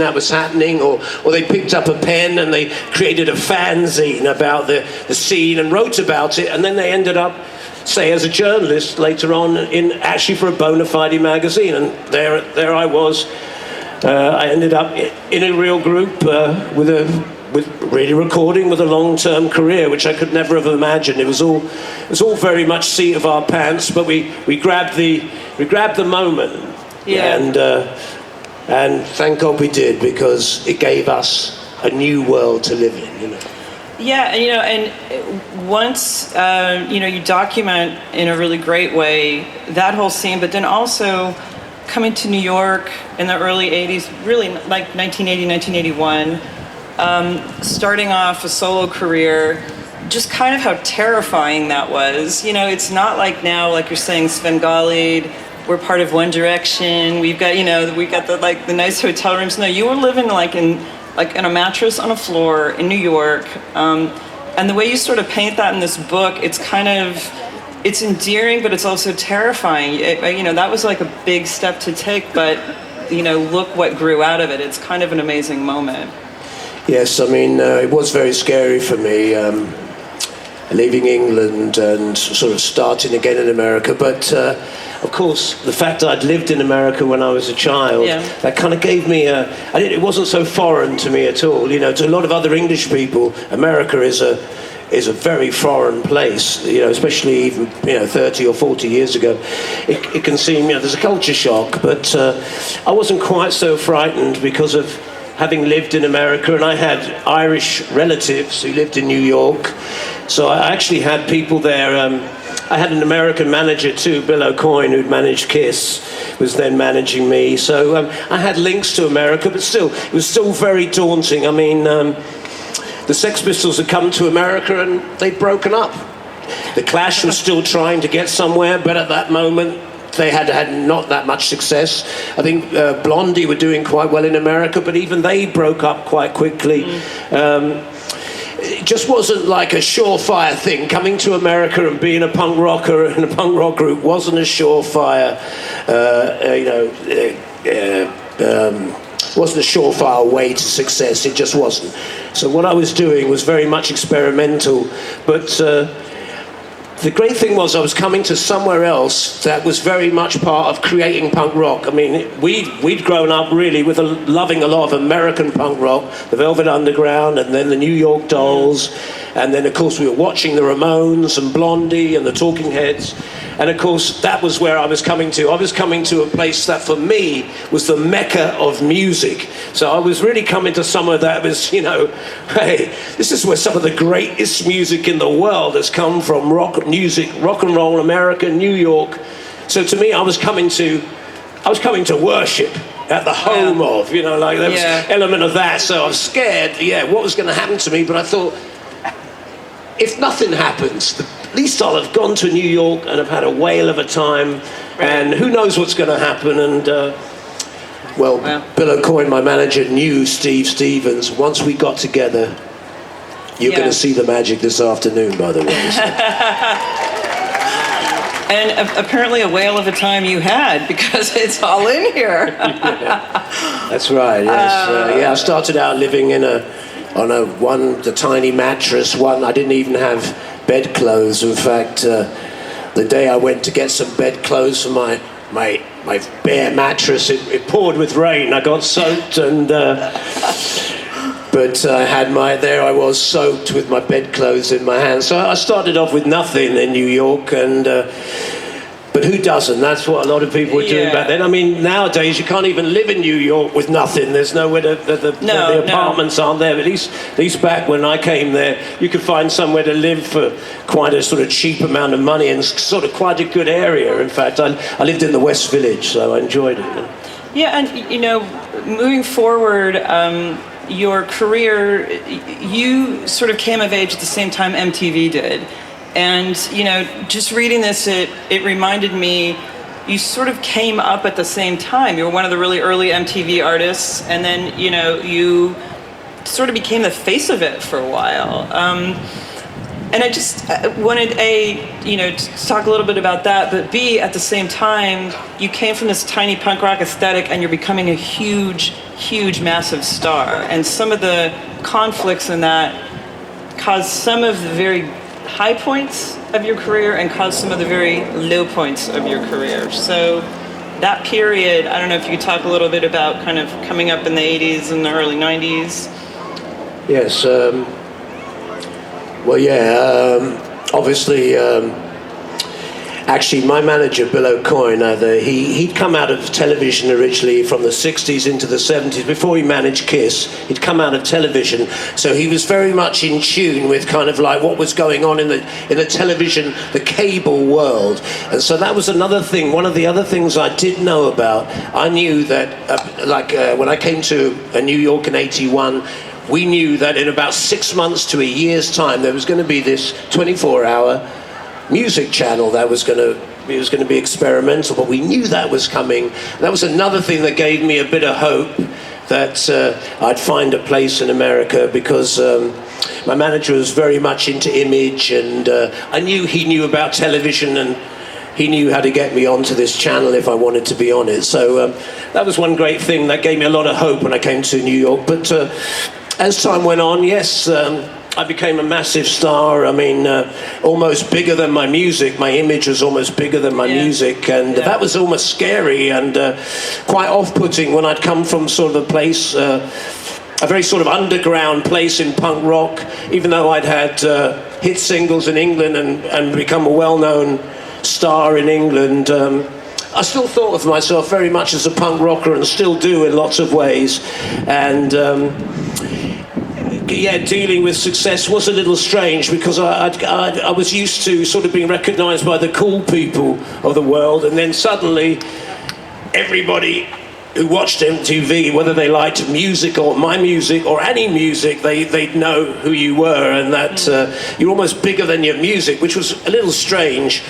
that was happening, or they picked up a pen and they created a fanzine about the scene and wrote about it, and then they ended up, say, as a journalist later on in actually for a bona fide magazine, and there I was. I ended up in a real group with really recording with a long-term career, which I could never have imagined. It was all very much seat of our pants, but we grabbed the moment, and thank God we did, because it gave us a new world to live in, you know. Yeah, and once you document in a really great way that whole scene, but then also coming to New York in the early 80s, really like 1980, 1981, starting off a solo career, just kind of how terrifying that was. You know, it's not like now, like you're saying, Svengali, we're part of One Direction, we've got the nice hotel rooms. No, you were living in a mattress on a floor in New York, and the way you sort of paint that in this book, it's endearing, but it's also terrifying. That was like a big step to take, but look what grew out of it. It's kind of an amazing moment. Yes, I mean, it was very scary for me, leaving England and sort of starting again in America, but of course, the fact that I'd lived in America when I was a child, that kind of gave me it wasn't so foreign to me at all. To a lot of other English people, America is a very foreign place, especially even 30 or 40 years ago. It can seem, there's a culture shock, but I wasn't quite so frightened because of having lived in America, and I had Irish relatives who lived in New York, so I actually had people there. I had an American manager too, Bill Aucoin, who'd managed Kiss, was then managing me. So I had links to America, but still, it was still very daunting. I mean, the Sex Pistols had come to America and they'd broken up. The Clash was still trying to get somewhere, but at that moment, they had not that much success. I think Blondie were doing quite well in America, but even they broke up quite quickly. It just wasn't like a surefire thing. Coming to America and being a punk rocker in a punk rock group wasn't a surefire, wasn't a surefire way to success. It just wasn't. So what I was doing was very much experimental, but the great thing was I was coming to somewhere else that was very much part of creating punk rock. I mean, we'd grown up really with loving a lot of American punk rock, the Velvet Underground, and then the New York Dolls, and then of course we were watching the Ramones and Blondie and the Talking Heads, and of course that was where I was coming to. I was coming to a place that for me was the mecca of music. So I was really coming to somewhere that was, hey, this is where some of the greatest music in the world has come from, rock music, rock and roll, America, New York. So to me, I was coming to worship at the home of, there was an element of that. So I was scared, what was going to happen to me, but I thought, if nothing happens, at least I'll have gone to New York and have had a whale of a time, and who knows what's going to happen. And Bill Aucoin, my manager, knew Steve Stevens. Once we got together, you're going to see the magic this afternoon, by the way. So. And apparently a whale of a time you had, because it's all in here. That's right, yes. I started out living on the tiny mattress. I didn't even have bedclothes. In fact, the day I went to get some bedclothes for my bare mattress, it poured with rain. I got soaked, and but I had there I was soaked with my bedclothes in my hand. So I started off with nothing in New York, and but who doesn't? That's what a lot of people were doing back then. I mean, nowadays you can't even live in New York with nothing. There's nowhere the apartments aren't there. At least back when I came there, you could find somewhere to live for quite a sort of cheap amount of money, and sort of quite a good area. In fact, I lived in the West Village, so I enjoyed it. Yeah, and moving forward, your career, you sort of came of age at the same time MTV did. And, just reading this, it reminded me, you sort of came up at the same time. You were one of the really early MTV artists, and then, you sort of became the face of it for a while. And I just wanted, to talk a little bit about that, but B, at the same time, you came from this tiny punk rock aesthetic and you're becoming a huge, huge, massive star. And some of the conflicts in that caused some of the very high points of your career and caused some of the very low points of your career. So that period, I don't know if you could talk a little bit about kind of coming up in the 80s and the early 90s. Yes. Well, yeah. Obviously, actually, my manager, Bill Aucoin, he'd come out of television originally from the 60s into the 70s. Before he managed Kiss, he'd come out of television. So he was very much in tune with kind of like what was going on in the television, the cable world. And so that was another thing. One of the other things I did know about, I knew that, when I came to New York in 81, we knew that in about 6 months to a year's time, there was going to be this 24-hour music channel that was going to be experimental, but we knew that was coming. That was another thing that gave me a bit of hope that I'd find a place in America, because my manager was very much into image, and I knew he knew about television, and he knew how to get me onto this channel if I wanted to be on it. So that was one great thing that gave me a lot of hope when I came to New York. But as time went on, yes, I became a massive star. I mean, almost bigger than my music. My image was almost bigger than my music, and that was almost scary and quite off-putting when I'd come from sort of a place, a very sort of underground place in punk rock, even though I'd had hit singles in England and become a well-known star in England. I still thought of myself very much as a punk rocker, and still do in lots of ways. And dealing with success was a little strange, because I was used to sort of being recognised by the cool people of the world, and then suddenly everybody who watched MTV, whether they liked music or my music or any music, they'd know who you were, and that you're almost bigger than your music, which was a little strange.